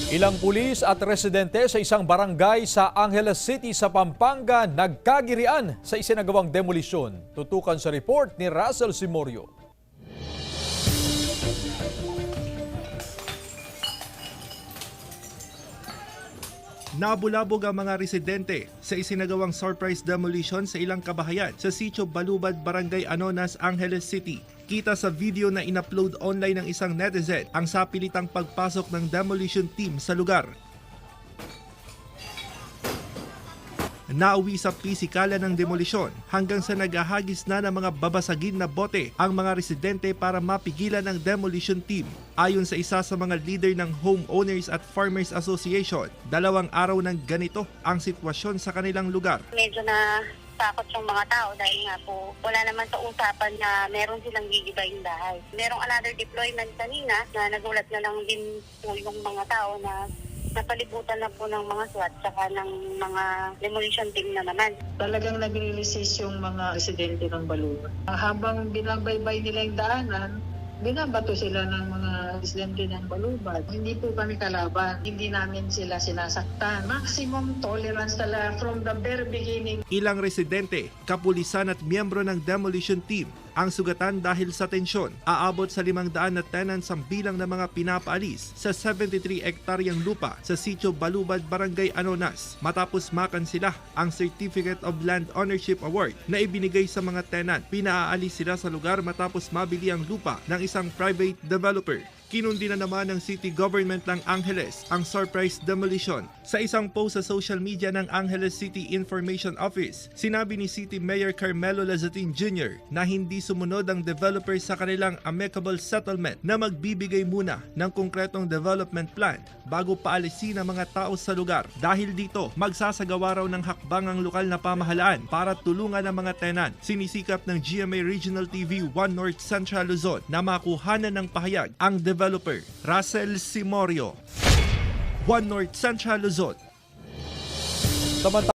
Ilang pulis at residente sa isang barangay sa Angeles City sa Pampanga nagkagirian sa isinagawang demolisyon. Tutukan sa report ni Russell Simorio. Nabulabog ang mga residente sa isinagawang surprise demolition sa ilang kabahayan sa Sitio Balubad, Barangay Anonas, Angeles City. Kita sa video na in-upload online ng isang netizen ang sapilitang pagpasok ng demolition team sa lugar. Nauwi sa pisikalan ng demolisyon hanggang sa naghahagis na ng mga babasagin na bote ang mga residente para mapigilan ang demolition team. Ayon sa isa sa mga leader ng Homeowners at Farmers Association, 2 araw ng ganito ang sitwasyon sa kanilang lugar. Medyo na takot yung mga tao dahil nga po wala naman sa usapan na meron silang gigibayin bahay. Merong another deployment kanina na nagulat na lang din po yung mga tao na napalibutan na po ng mga SWAT saka ng mga demolition team na naman. Talagang nagre-resist yung mga residente ng Balubad. Habang binabaybay nila yung daanan, binabato sila ng mga residente ng Balubad. Hindi po kami kalaban, hindi namin sila sinasaktan. Maximum tolerance talaga from the very beginning. Ilang residente, kapulisan at miyembro ng demolition team ang sugatan dahil sa tensyon. Aabot sa 500 na tenants ang bilang ng mga pinapaalis sa 73 hektaryang lupa sa Sitio Balubad, Barangay Anonas matapos makansila ang Certificate of Land Ownership Award na ibinigay sa mga tenant. Pinaalis sila sa lugar matapos mabili ang lupa ng isang private developer. Kinundi na naman ng city government ng Angeles ang surprise demolition. Sa isang post sa social media ng Angeles City Information Office, sinabi ni City Mayor Carmelo Lazatin Jr. na hindi sumunod ang developer sa kanilang amicable settlement na magbibigay muna ng konkretong development plan bago paalisin ang mga tao sa lugar. Dahil dito, magsasagawa raw ng hakbang ang lokal na pamahalaan para tulungan ang mga tenant. Sinisikap ng GMA Regional TV 1 North Central Luzon na makuhanan ng pahayag ang developer. Russell Simorio, 1 North Central Luzon.